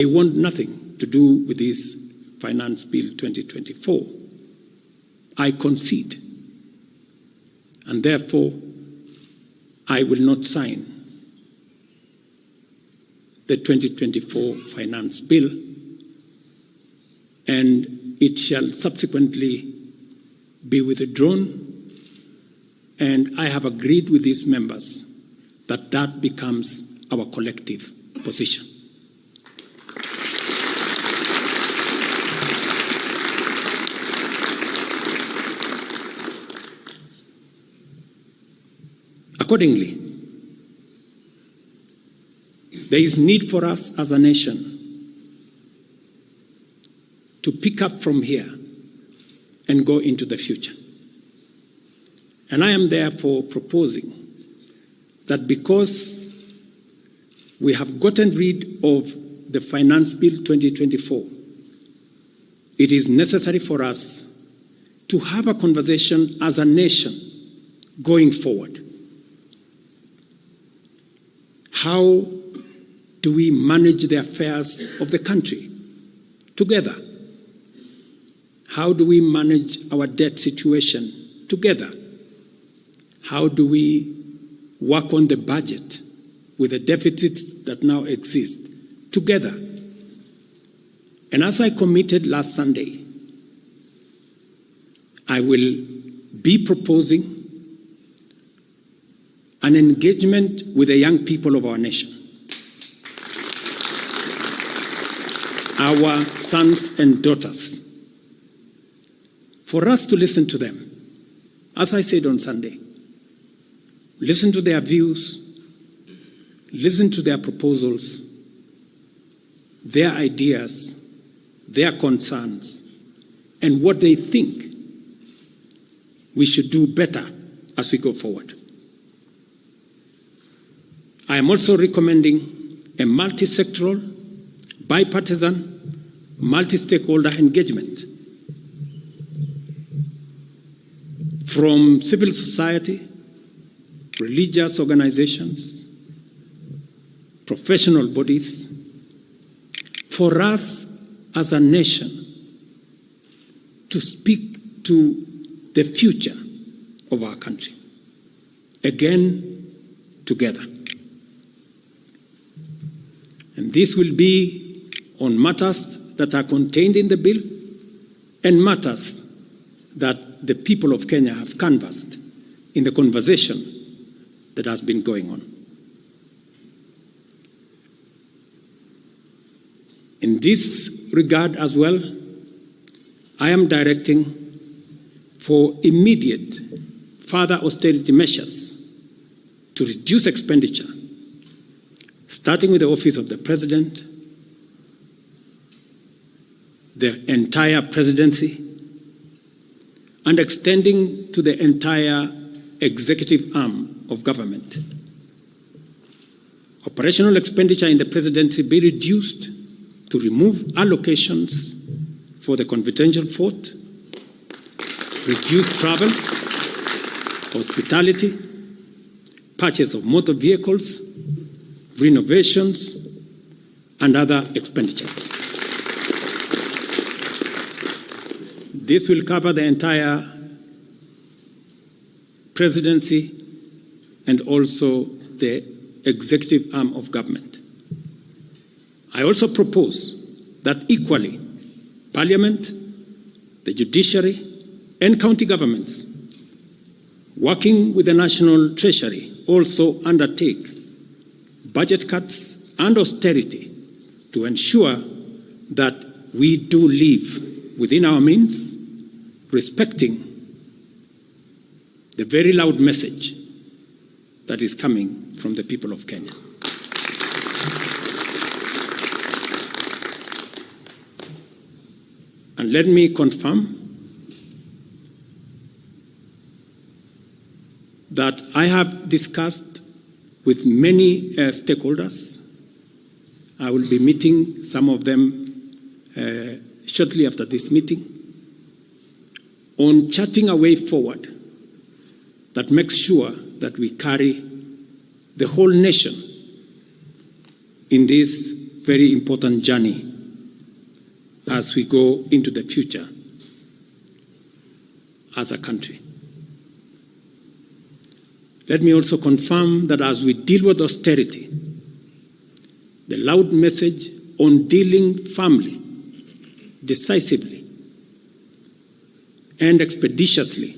I want nothing to do with this Finance Bill 2024. I concede, and therefore I will not sign the 2024 Finance Bill, and it shall subsequently be withdrawn. And I have agreed with these members that that becomes our collective position. Accordingly, there is need for us as a nation to pick up from here and go into the future. And I am therefore proposing that because we have gotten rid of the Finance Bill 2024, it is necessary for us to have a conversation as a nation going forward. How do we manage the affairs of the country together? How do we manage our debt situation together? How do we work on the budget with the deficits that now exist together? And as I committed last Sunday, I will be proposing an engagement with the young people of our nation, our sons and daughters, for us to listen to them. As I said on Sunday, listen to their views, listen to their proposals, their ideas, their concerns, and what they think we should do better as we go forward. I am also recommending a multi-sectoral, bipartisan, multi-stakeholder engagement from civil society, religious organizations, professional bodies, for us as a nation to speak to the future of our country, again, together. And this will be on matters that are contained in the bill and matters that the people of Kenya have canvassed in the conversation that has been going on. In this regard as well, I am directing for immediate further austerity measures to reduce expenditure, starting with the Office of the President, the entire presidency, and extending to the entire executive arm of government. Operational expenditure in the presidency be reduced to remove allocations for the confidential fort, reduce travel, hospitality, purchase of motor vehicles, renovations, and other expenditures. This will cover the entire presidency and also the executive arm of government. I also propose that equally, Parliament, the judiciary, and county governments, working with the National Treasury, also undertake budget cuts and austerity to ensure that we do live within our means, respecting the very loud message that is coming from the people of Kenya. And let me confirm that I have discussed with many stakeholders. I will be meeting some of them shortly after this meeting on charting a way forward that makes sure that we carry the whole nation in this very very important journey as we go into the future as a country. Let me also confirm that as we deal with austerity, the loud message on dealing firmly, decisively, and expeditiously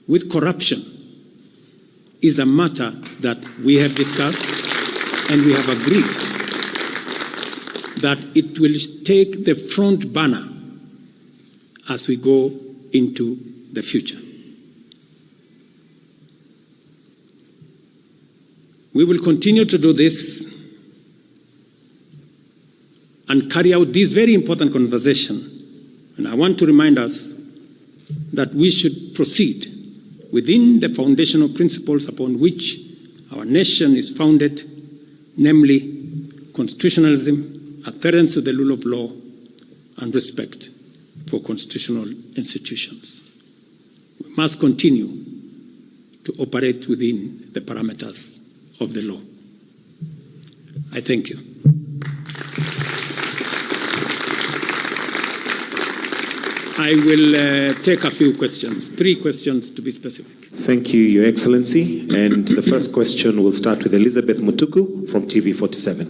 with corruption is a matter that we have discussed and we have agreed that it will take the front burner as we go into the future. We will continue to do this and carry out this very important conversation. And I want to remind us that we should proceed within the foundational principles upon which our nation is founded, namely constitutionalism, adherence to the rule of law, and respect for constitutional institutions. We must continue to operate within the parameters of the law. I thank you. I will take a few questions, 3 questions to be specific. Thank you, Your Excellency. And the first question will start with Elizabeth Mutuku from TV47.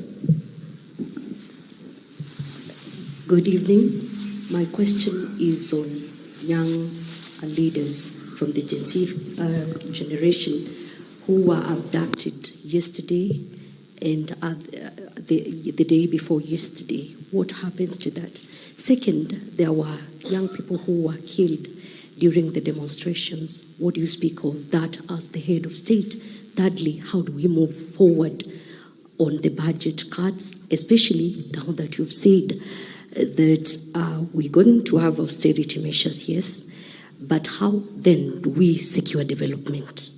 Good evening. My question is on young leaders from the Gen Z generation who were abducted yesterday and the day before yesterday. What happens to that? Second, there were young people who were killed during the demonstrations. What do you speak of that as the head of state? Thirdly, how do we move forward on the budget cuts, especially now that you've said that we're going to have austerity measures, yes, but how then do we secure development?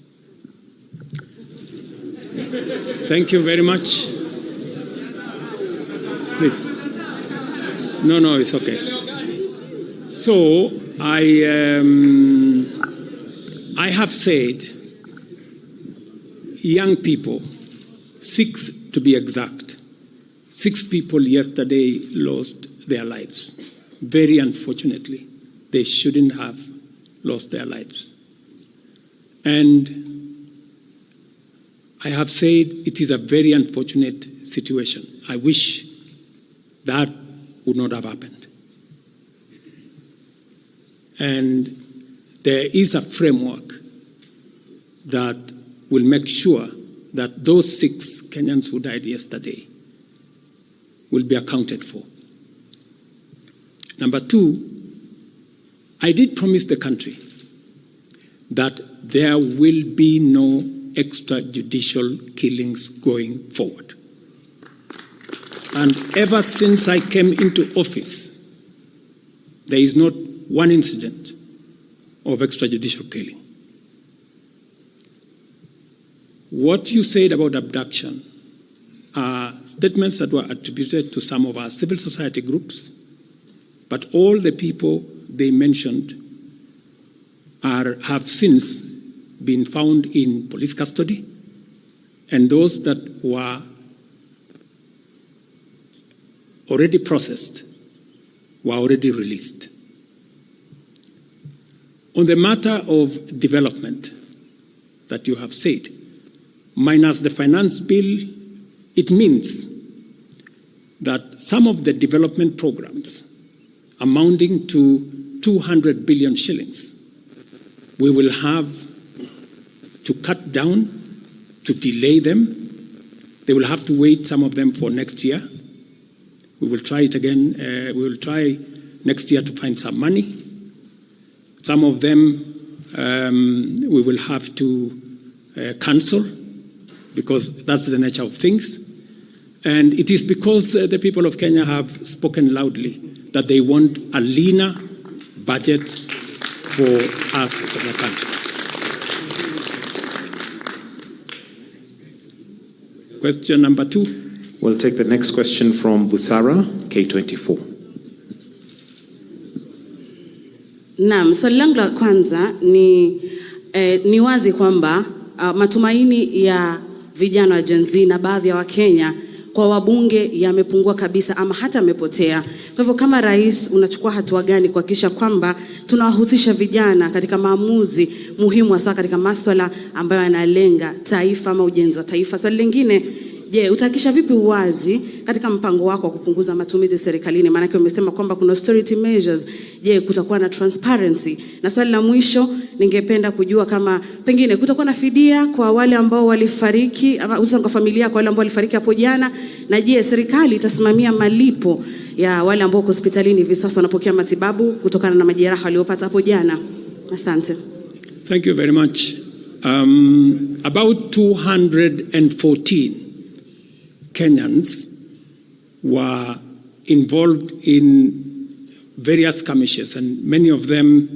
Thank you very much. Please. No, it's okay. So I have said young people, 6 to be exact, 6 people yesterday lost their lives. Very unfortunately, they shouldn't have lost their lives. And I have said it is a very unfortunate situation. I wish that would not have happened. And there is a framework that will make sure that those 6 Kenyans who died yesterday will be accounted for. Number 2, I did promise the country that there will be no extrajudicial killings going forward. And ever since I came into office, there is not one incident of extrajudicial killing. What you said about abduction are statements that were attributed to some of our civil society groups, but all the people they mentioned have since been found in police custody, and those that were already processed were already released. On the matter of development that you have said, minus the finance bill, it means that some of the development programs amounting to 200 billion shillings, we will have to cut down, to delay them. They will have to wait, some of them, for next year. We will try it again. We will try next year to find some money. Some of them we will have to cancel because that's the nature of things. And it is because the people of Kenya have spoken loudly that they want a leaner budget for us as a country. Question number 2. We'll take the next question from Busara, K24. Naam, swali langu la kwanza ni wazi kwamba matumaini ya vijana wa Gen Z na baadhi ya Wakenya kwa wabunge yamepungua kabisa ama hata yamepotea. Kwa hivyo kama rais, unachukua hatua gani kuhakikisha kwamba tunawahusisha vijana katika maamuzi muhimu, hasa katika masuala ambayo yanalenga taifa ama ujenzi wa taifa? Swali lingine, je, utahakikisha vipi uwazi katika mpango wako wa kupunguza matumizi serikalini? Maana yake umesema kwamba kuna austerity measures. Je, kutakuwa na transparency? Na swali la mwisho, ningependa kujua kama pengine kutakuwa na fidia kwa wale ambao walifariki ama hususan kwa familia kwa wale ambao walifariki hapo jana, na je, serikali itasimamia malipo ya wale ambao hospitalini hivi sasa wanapokea matibabu kutokana na majeraha waliopata hapo jana? Asante. Thank you very much. About 214 Kenyans were involved in various skirmishes, and many of them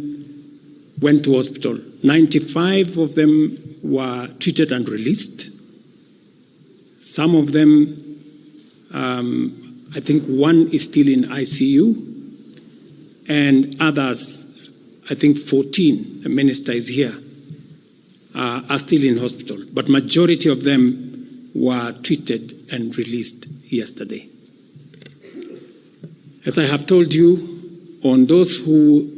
went to hospital. 95 of them were treated and released. Some of them, I think one is still in ICU, and others, I think 14, the minister is here, are still in hospital. But majority of them were treated and released yesterday. As I have told you, on those who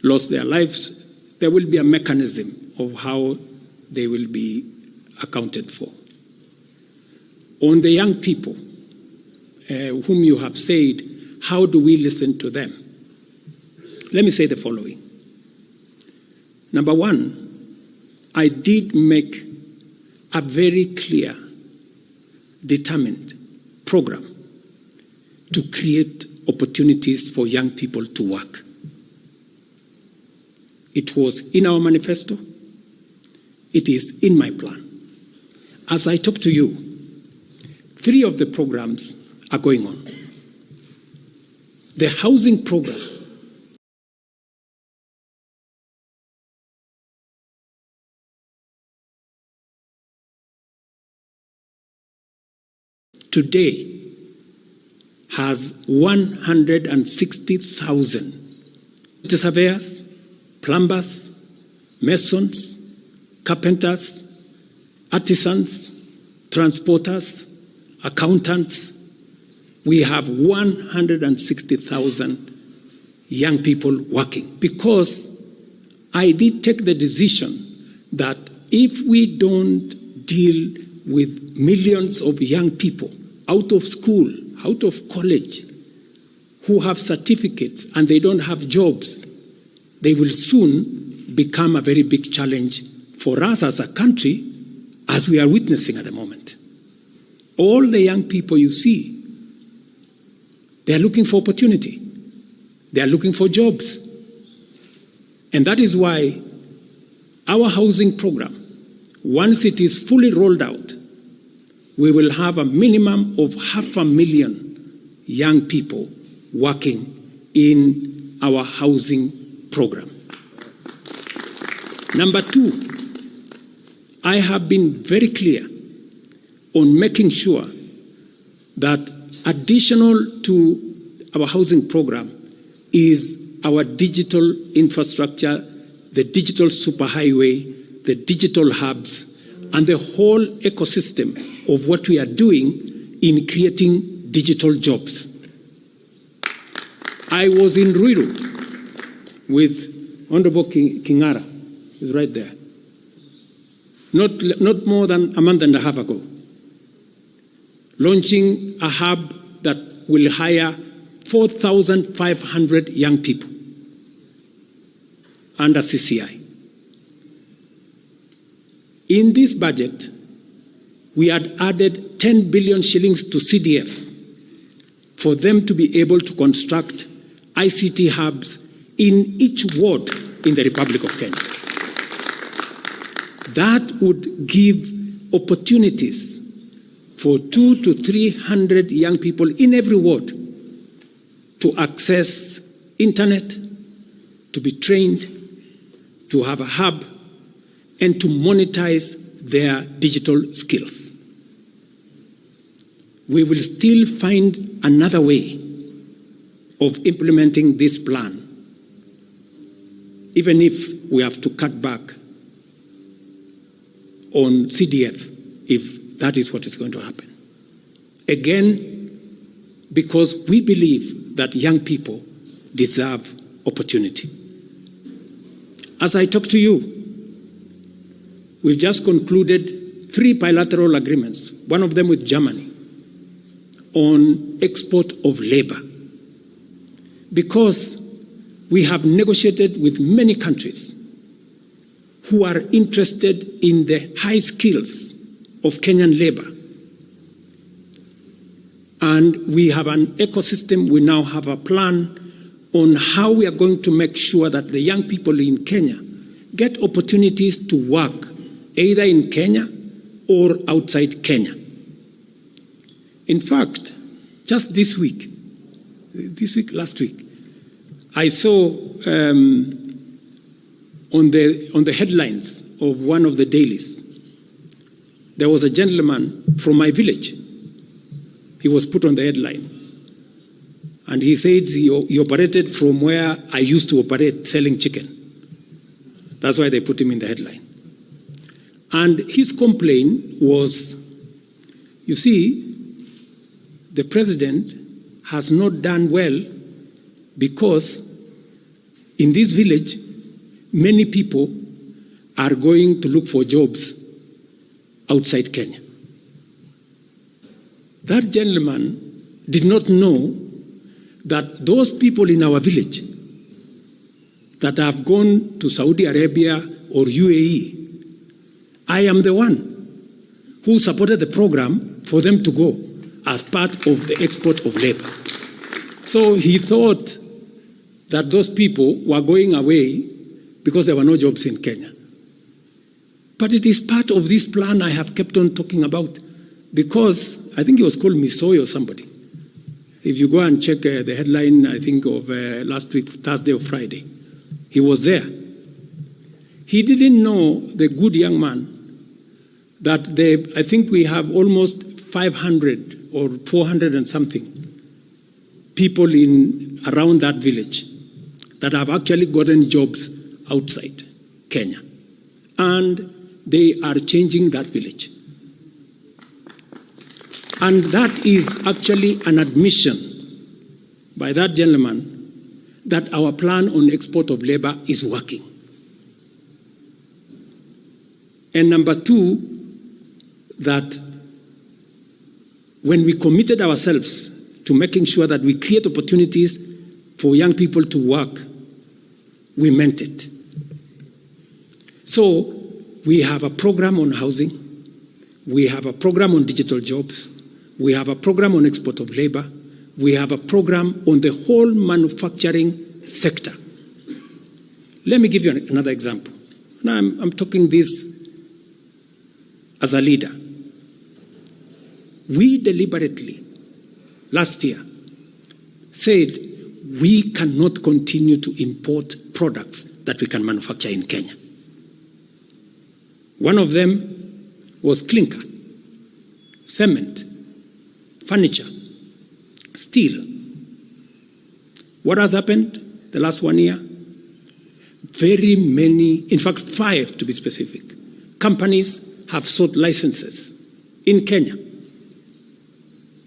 lost their lives, there will be a mechanism of how they will be accounted for. On the young people whom you have said, how do we listen to them? Let me say the following. Number one, I did make a very clear, determined program to create opportunities for young people to work. It was in our manifesto. It is in my plan. As I talk to you, 3 of the programs are going on. The housing program today has 160,000 surveyors, plumbers, masons, carpenters, artisans, transporters, accountants. We have 160,000 young people working because I did take the decision that if we don't deal with millions of young people out of school, out of college, who have certificates and they don't have jobs, they will soon become a very big challenge for us as a country, as we are witnessing at the moment. All the young people you see, they are looking for opportunity. They are looking for jobs. And that is why our housing program, once it is fully rolled out, we will have a minimum of 500,000 young people working in our housing program. Number 2, I have been very clear on making sure that additional to our housing program is our digital infrastructure, the digital superhighway, the digital hubs, and the whole ecosystem of what we are doing in creating digital jobs. I was in Ruto with Honorable Kingara, he's right there, not more than a month and a half ago, launching a hub that will hire 4,500 young people under CCI. In this budget, we had added 10 billion shillings to CDF for them to be able to construct ICT hubs in each ward in the Republic of Kenya. That would give opportunities for 200 to 300 young people in every ward to access internet, to be trained, to have a hub, and to monetize their digital skills. We will still find another way of implementing this plan, even if we have to cut back on CDF if that is what is going to happen. Again, because we believe that young people deserve opportunity. As I talk to you, we've just concluded 3 bilateral agreements, one of them with Germany, on export of labor. Because we have negotiated with many countries who are interested in the high skills of Kenyan labor. And we have an ecosystem, we now have a plan on how we are going to make sure that the young people in Kenya get opportunities to work either in Kenya or outside Kenya. In fact, just last week, I saw on the headlines of one of the dailies, there was a gentleman from my village. He was put on the headline. And he said he operated from where I used to operate selling chicken. That's why they put him in the headline. And his complaint was, you see, the president has not done well because in this village, many people are going to look for jobs outside Kenya. That gentleman did not know that those people in our village that have gone to Saudi Arabia or UAE, I am the one who supported the program for them to go as part of the export of labor. So he thought that those people were going away because there were no jobs in Kenya. But it is part of this plan I have kept on talking about, because I think it was called Misoy or somebody. If you go and check the headline, I think of last week, Thursday or Friday, he was there. He didn't know, the good young man, that I think we have almost 500 or 400 and something people around that village that have actually gotten jobs outside Kenya. And they are changing that village. And that is actually an admission by that gentleman that our plan on export of labor is working. And number two, that when we committed ourselves to making sure that we create opportunities for young people to work, we meant it. So we have a program on housing, we have a program on digital jobs, we have a program on export of labor, we have a program on the whole manufacturing sector. Let me give you another example. Now I'm talking this as a leader. We deliberately, last year, said we cannot continue to import products that we can manufacture in Kenya. One of them was clinker, cement, furniture, steel. What has happened the last 1 year? Very many, in fact 5 to be specific, companies have sought licenses in Kenya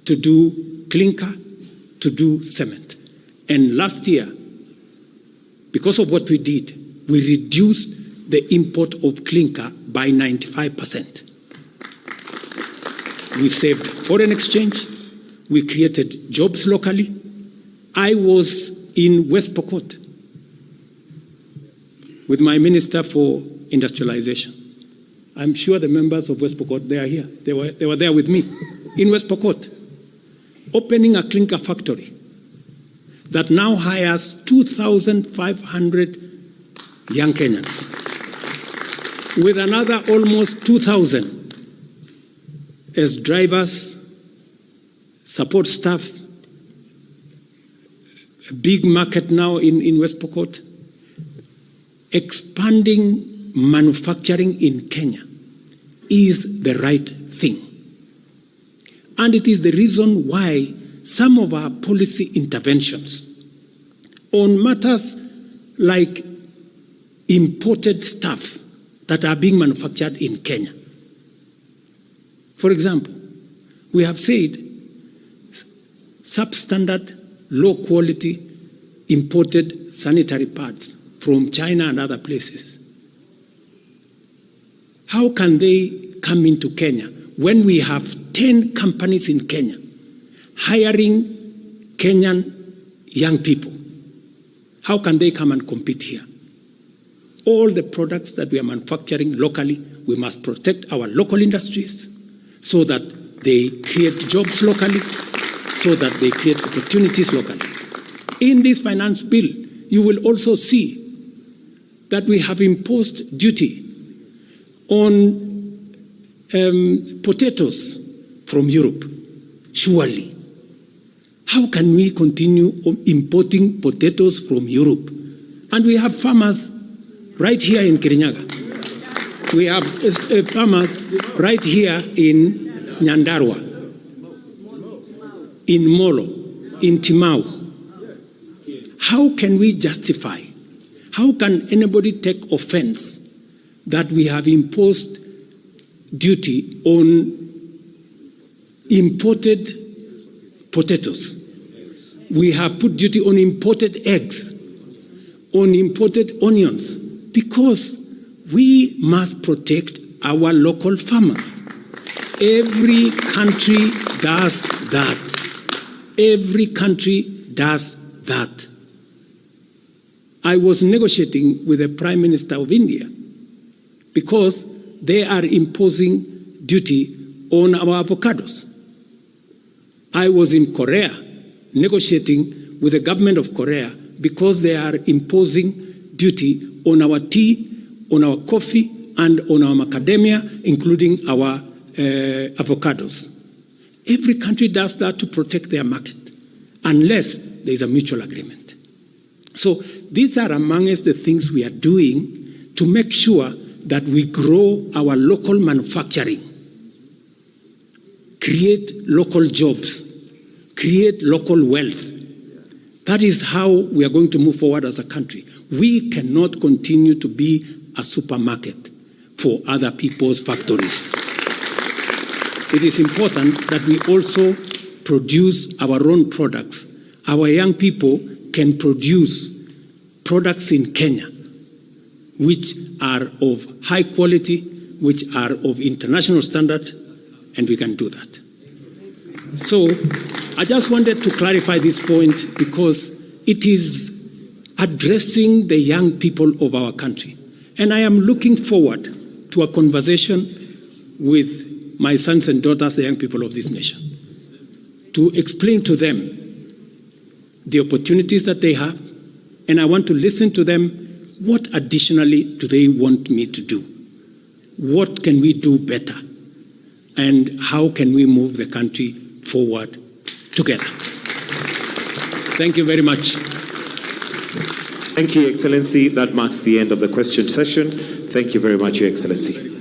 to do clinker, to do cement. And last year, because of what we did, we reduced the import of clinker by 95%. We saved foreign exchange, we created jobs locally. I was in West Pokot with my Minister for Industrialization. I'm sure the members of West Pokot, they are here. They were there with me in West Pokot, opening a clinker factory that now hires 2,500 young Kenyans, with another almost 2,000 as drivers, support staff, a big market now in West Pokot, expanding manufacturing in Kenya is the right thing. And it is the reason why some of our policy interventions on matters like imported stuff that are being manufactured in Kenya. For example, we have said substandard, low-quality, imported sanitary pads from China and other places. How can they come into Kenya when we have 10 companies in Kenya hiring Kenyan young people? How can they come and compete here? All the products that we are manufacturing locally, we must protect our local industries so that they create jobs locally, so that they create opportunities locally. In this finance bill, you will also see that we have imposed duty on potatoes from Europe. Surely, how can we continue importing potatoes from Europe? And we have farmers right here in Kirinyaga. We have farmers right here in Nyandarua, in Molo, in Timau. How can we justify? How can anybody take offense that we have imposed duty on imported potatoes? We have put duty on imported eggs, on imported onions, because we must protect our local farmers. Every country does that. Every country does that. I was negotiating with the Prime Minister of India because they are imposing duty on our avocados. I was in Korea negotiating with the government of Korea because they are imposing duty on our tea, on our coffee, and on our macadamia, including our avocados. Every country does that to protect their market, unless there is a mutual agreement. So these are amongst the things we are doing to make sure that we grow our local manufacturing, create local jobs, create local wealth. That is how we are going to move forward as a country. We cannot continue to be a supermarket for other people's factories. It is important that we also produce our own products. Our young people can produce products in Kenya which are of high quality, which are of international standard, and we can do that. So I just wanted to clarify this point because it is addressing the young people of our country. And I am looking forward to a conversation with my sons and daughters, the young people of this nation, to explain to them the opportunities that they have, and I want to listen to them. What additionally do they want me to do? What can we do better? And how can we move the country forward together? Thank you very much. Thank you, Excellency. That marks the end of the question session. Thank you very much, Your Excellency.